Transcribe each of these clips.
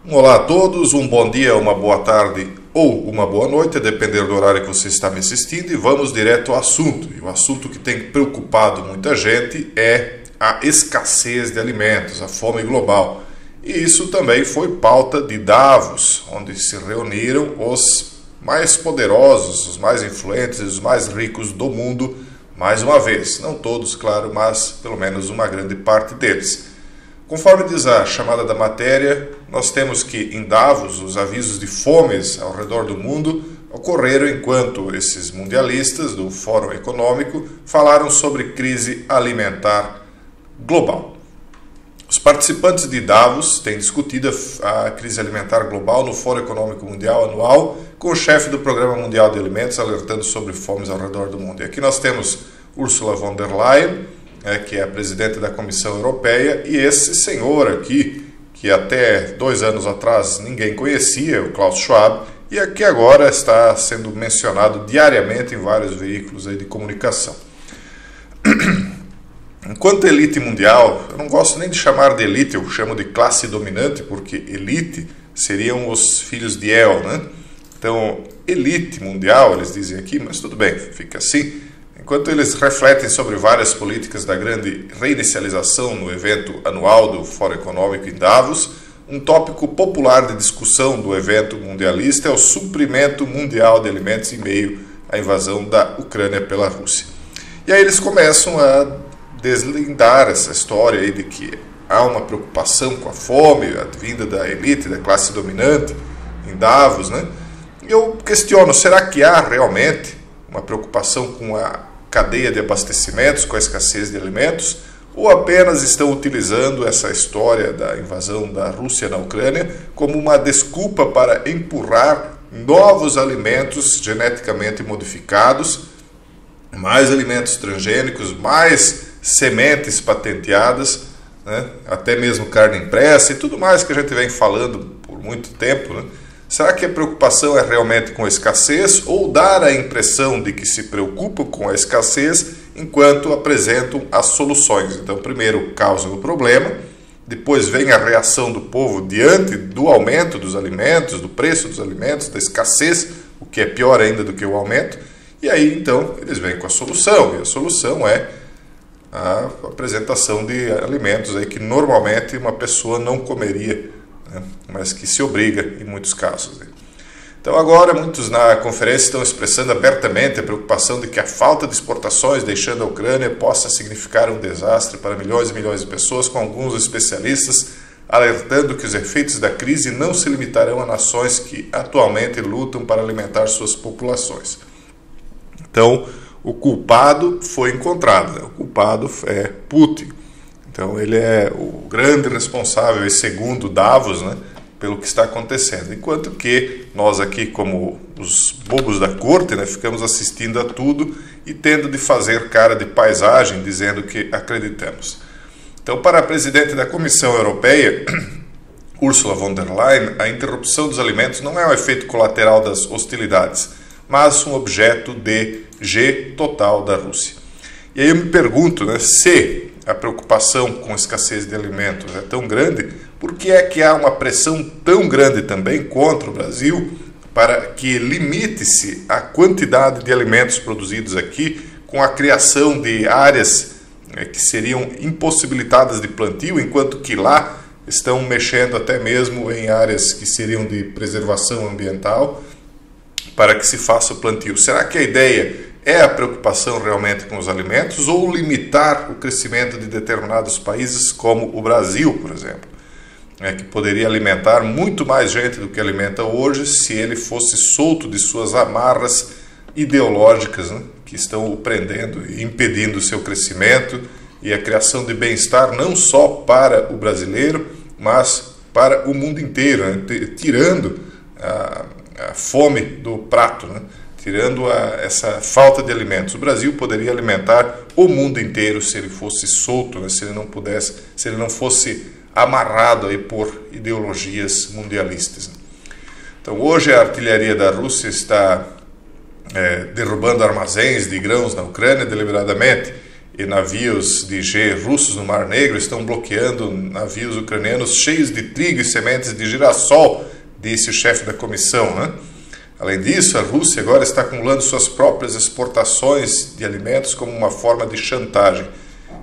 Olá a todos, um bom dia, uma boa tarde ou uma boa noite, a depender do horário que você está me assistindo, e vamos direto ao assunto. E o assunto que tem preocupado muita gente é a escassez de alimentos, a fome global. E isso também foi pauta de Davos, onde se reuniram os mais poderosos, os mais influentes e os mais ricos do mundo, mais uma vez. Não todos, claro, mas pelo menos uma grande parte deles. Conforme diz a chamada da matéria, nós temos que em Davos os avisos de fomes ao redor do mundo ocorreram enquanto esses mundialistas do Fórum Econômico falaram sobre crise alimentar global. Os participantes de Davos têm discutido a crise alimentar global no Fórum Econômico Mundial anual com o chefe do Programa Mundial de Alimentos alertando sobre fomes ao redor do mundo. E aqui nós temos Ursula von der Leyen, que é a presidente da Comissão Europeia, e esse senhor aqui, que até 2 anos atrás ninguém conhecia, o Klaus Schwab, e que agora está sendo mencionado diariamente em vários veículos aí de comunicação. Enquanto elite mundial, eu não gosto nem de chamar de elite, eu chamo de classe dominante, porque elite seriam os filhos de El, né? Então, elite mundial, eles dizem aqui, mas tudo bem, fica assim. Enquanto eles refletem sobre várias políticas da grande reinicialização no evento anual do Fórum Econômico em Davos, um tópico popular de discussão do evento mundialista é o suprimento mundial de alimentos em meio à invasão da Ucrânia pela Rússia. E aí eles começam a deslindar essa história aí de que há uma preocupação com a fome, a vinda da elite, da classe dominante em Davos, né? E eu questiono, será que há realmente uma preocupação com a cadeia de abastecimentos, com a escassez de alimentos, ou apenas estão utilizando essa história da invasão da Rússia na Ucrânia como uma desculpa para empurrar novos alimentos geneticamente modificados, mais alimentos transgênicos, mais sementes patenteadas, né? Até mesmo carne impressa e tudo mais que a gente vem falando por muito tempo, né? Será que a preocupação é realmente com a escassez ou dar a impressão de que se preocupam com a escassez enquanto apresentam as soluções? Então, primeiro causam o problema, depois vem a reação do povo diante do aumento dos alimentos, do preço dos alimentos, da escassez, o que é pior ainda do que o aumento, e aí então eles vêm com a solução, e a solução é a apresentação de alimentos aí que normalmente uma pessoa não comeria, mas que se obriga em muitos casos. Então agora muitos na conferência estão expressando abertamente a preocupação de que a falta de exportações deixando a Ucrânia possa significar um desastre para milhões e milhões de pessoas, com alguns especialistas alertando que os efeitos da crise não se limitarão a nações que atualmente lutam para alimentar suas populações. Então o culpado foi encontrado, né? O culpado é Putin. Então ele é o grande responsável, e segundo Davos, né, pelo que está acontecendo. Enquanto que nós aqui, como os bobos da corte, né, ficamos assistindo a tudo e tendo de fazer cara de paisagem, dizendo que acreditamos. Então, para a presidente da Comissão Europeia, Ursula von der Leyen, a interrupção dos alimentos não é um efeito colateral das hostilidades, mas um objeto de G total da Rússia. E aí eu me pergunto, né, se a preocupação com a escassez de alimentos é tão grande, por que é que há uma pressão tão grande também contra o Brasil para que limite-se a quantidade de alimentos produzidos aqui com a criação de áreas que seriam impossibilitadas de plantio, enquanto que lá estão mexendo até mesmo em áreas que seriam de preservação ambiental para que se faça o plantio? Será que a ideia é a preocupação realmente com os alimentos ou limitar o crescimento de determinados países como o Brasil, por exemplo, que poderia alimentar muito mais gente do que alimenta hoje se ele fosse solto de suas amarras ideológicas, né, que estão o prendendo e impedindo o seu crescimento e a criação de bem-estar não só para o brasileiro, mas para o mundo inteiro, né, tirando a fome do prato, né? Tirando essa falta de alimentos. O Brasil poderia alimentar o mundo inteiro se ele fosse solto, né? Se ele não fosse amarrado aí por ideologias mundialistas. Então hoje a artilharia da Rússia está derrubando armazéns de grãos na Ucrânia deliberadamente, e navios de russos no Mar Negro estão bloqueando navios ucranianos cheios de trigo e sementes de girassol, disse o chefe da comissão, né? Além disso, a Rússia agora está acumulando suas próprias exportações de alimentos como uma forma de chantagem.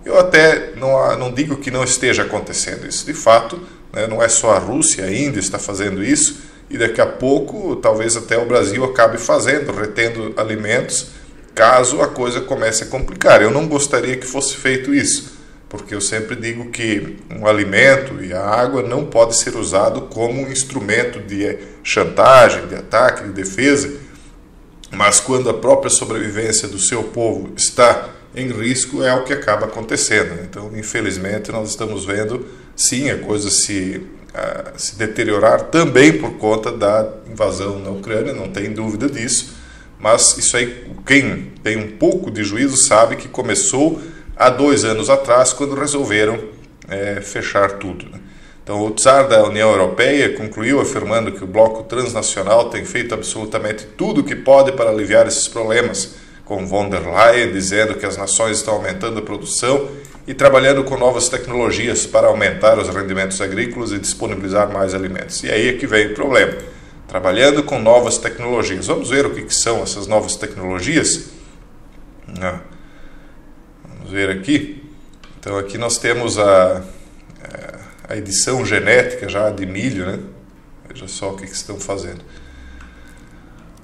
Eu até não digo que não esteja acontecendo isso. De fato, né, não é só a Rússia ainda está fazendo isso, e daqui a pouco talvez até o Brasil acabe fazendo, retendo alimentos, caso a coisa comece a complicar. Eu não gostaria que fosse feito isso, porque eu sempre digo que um alimento e a água não pode ser usado como um instrumento de chantagem, de ataque, de defesa, mas quando a própria sobrevivência do seu povo está em risco, é o que acaba acontecendo. Então, infelizmente, nós estamos vendo, sim, a coisa se deteriorar também por conta da invasão na Ucrânia, não tem dúvida disso, mas isso aí, quem tem um pouco de juízo sabe que começou há 2 anos atrás, quando resolveram fechar tudo, né? Então, o czar da União Europeia concluiu afirmando que o bloco transnacional tem feito absolutamente tudo o que pode para aliviar esses problemas, com von der Leyen dizendo que as nações estão aumentando a produção e trabalhando com novas tecnologias para aumentar os rendimentos agrícolas e disponibilizar mais alimentos. E aí é que vem o problema. Trabalhando com novas tecnologias. Vamos ver o que são essas novas tecnologias? Vamos ver aqui. Então, aqui nós temos a edição genética já de milho, né? Veja só o que estão fazendo.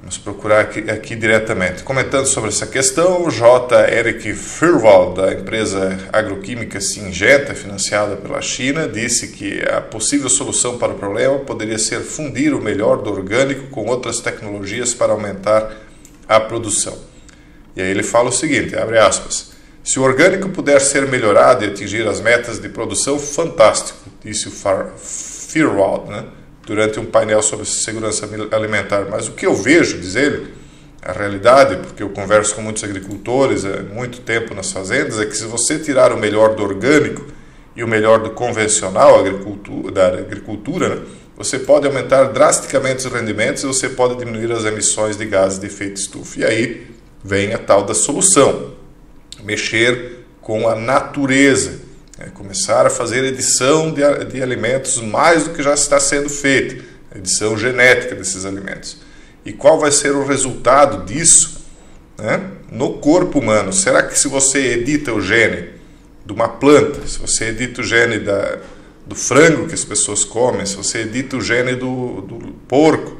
Vamos procurar aqui diretamente. Comentando sobre essa questão, o J. Eric Furwald, da empresa agroquímica Syngenta, financiada pela China, disse que a possível solução para o problema poderia ser fundir o melhor do orgânico com outras tecnologias para aumentar a produção. E aí ele fala o seguinte, abre aspas, se o orgânico puder ser melhorado e atingir as metas de produção, fantástico, disse o Furwald, né? Durante um painel sobre segurança alimentar. Mas o que eu vejo, diz ele, a realidade, porque eu converso com muitos agricultores há muito tempo nas fazendas, é que se você tirar o melhor do orgânico e o melhor do convencional da agricultura, né, você pode aumentar drasticamente os rendimentos e você pode diminuir as emissões de gases de efeito estufa. E aí vem a tal da solução, mexer com a natureza. Começar a fazer edição de alimentos mais do que já está sendo feito, edição genética desses alimentos. E qual vai ser o resultado disso, né, no corpo humano? Será que se você edita o gene de uma planta, se você edita o gene do frango que as pessoas comem, se você edita o gene do porco,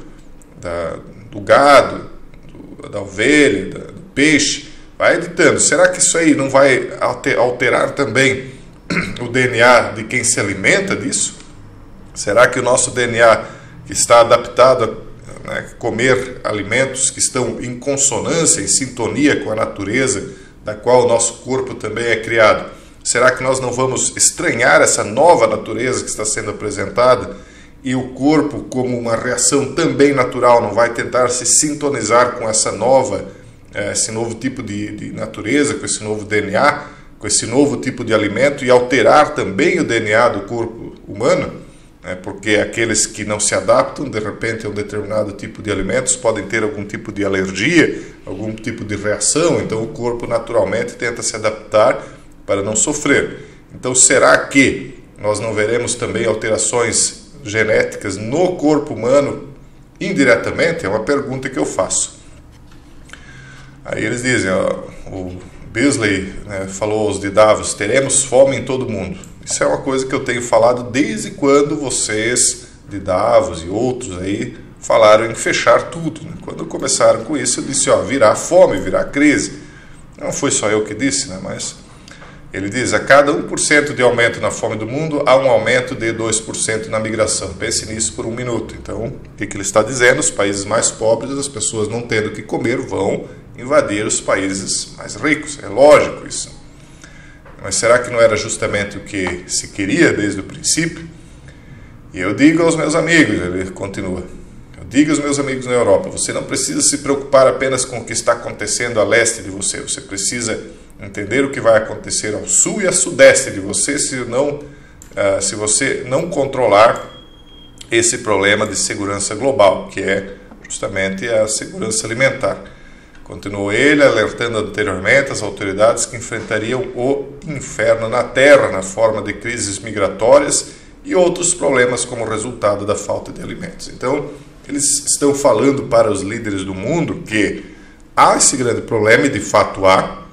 do gado, da ovelha, do peixe, vai editando. Será que isso aí não vai alterar também o DNA de quem se alimenta disso? Será que o nosso DNA, que está adaptado a comer alimentos que estão em consonância, em sintonia com a natureza da qual o nosso corpo também é criado, será que nós não vamos estranhar essa nova natureza que está sendo apresentada e o corpo, como uma reação também natural, não vai tentar se sintonizar com esse novo tipo de natureza, com esse novo DNA, com esse novo tipo de alimento e alterar também o DNA do corpo humano, né? Porque aqueles que não se adaptam, de repente, a um determinado tipo de alimentos, podem ter algum tipo de alergia, algum tipo de reação, então o corpo naturalmente tenta se adaptar para não sofrer. Então, será que nós não veremos também alterações genéticas no corpo humano indiretamente? É uma pergunta que eu faço. Aí eles dizem, o Beasley, né, falou aos de Davos, teremos fome em todo mundo. Isso é uma coisa que eu tenho falado desde quando vocês de Davos e outros aí falaram em fechar tudo, né? Quando começaram com isso, eu disse, virá fome, virá crise. Não foi só eu que disse, né? Mas ele diz, a cada 1% de aumento na fome do mundo, há um aumento de 2% na migração. Pense nisso por um minuto. Então, o que ele está dizendo? Os países mais pobres, as pessoas não tendo o que comer, vão invadir os países mais ricos. É lógico isso. Mas será que não era justamente o que se queria desde o princípio? E eu digo aos meus amigos, ele continua, eu digo aos meus amigos na Europa, você não precisa se preocupar apenas com o que está acontecendo a leste de você, você precisa entender o que vai acontecer ao sul e a sudeste de você se você não controlar esse problema de segurança global, que é justamente a segurança alimentar. Continuou ele, alertando anteriormente as autoridades que enfrentariam o inferno na terra, na forma de crises migratórias e outros problemas como resultado da falta de alimentos. Então, eles estão falando para os líderes do mundo que há esse grande problema, e de fato há.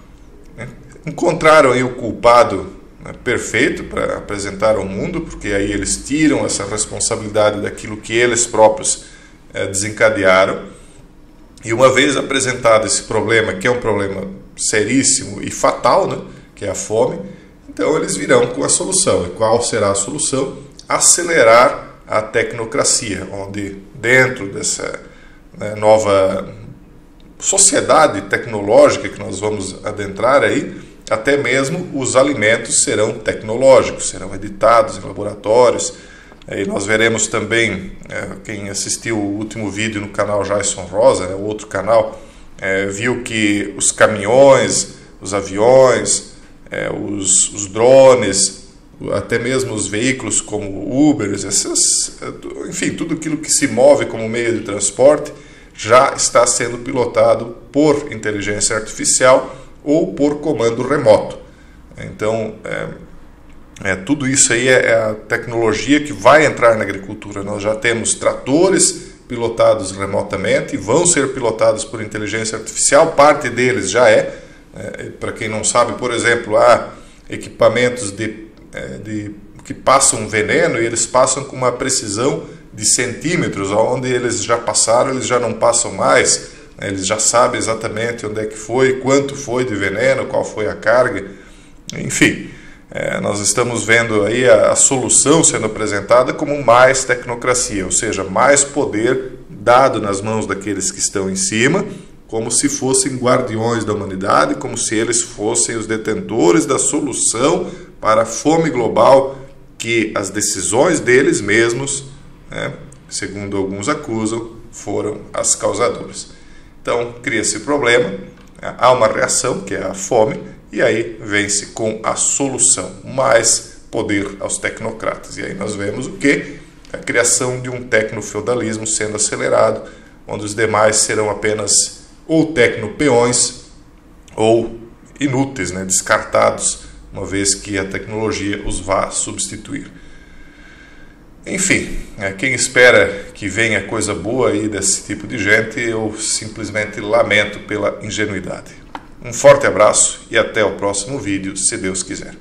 Encontraram aí o culpado perfeito para apresentar ao mundo, porque aí eles tiram essa responsabilidade daquilo que eles próprios desencadearam. E uma vez apresentado esse problema, que é um problema seríssimo e fatal, né, que é a fome, então eles virão com a solução. E qual será a solução? Acelerar a tecnocracia, onde dentro dessa nova sociedade tecnológica que nós vamos adentrar aí, até mesmo os alimentos serão tecnológicos, serão editados em laboratórios. E nós veremos também, quem assistiu o último vídeo no canal Jason Rosa, o outro canal, viu que os caminhões, os aviões, os drones, até mesmo os veículos como Ubers, enfim, tudo aquilo que se move como meio de transporte já está sendo pilotado por inteligência artificial ou por comando remoto. Então, tudo isso aí é a tecnologia que vai entrar na agricultura. Nós já temos tratores pilotados remotamente, vão ser pilotados por inteligência artificial, parte deles já é. Para quem não sabe, por exemplo, há equipamentos que passam veneno e eles passam com uma precisão de centímetros, onde eles já passaram, eles já não passam mais, eles já sabem exatamente onde é que foi, quanto foi de veneno, qual foi a carga, enfim. Nós estamos vendo aí a solução sendo apresentada como mais tecnocracia, ou seja, mais poder dado nas mãos daqueles que estão em cima, como se fossem guardiões da humanidade, como se eles fossem os detentores da solução para a fome global, que as decisões deles mesmos, segundo alguns acusam, foram as causadoras. Então, cria-se problema, há uma reação, que é a fome, e aí vem-se com a solução, mais poder aos tecnocratas. E aí nós vemos o quê? A criação de um tecnofeudalismo sendo acelerado, onde os demais serão apenas ou tecnopeões ou inúteis, descartados, uma vez que a tecnologia os vá substituir. Enfim, quem espera que venha coisa boa aí desse tipo de gente, eu simplesmente lamento pela ingenuidade. Um forte abraço e até o próximo vídeo, se Deus quiser.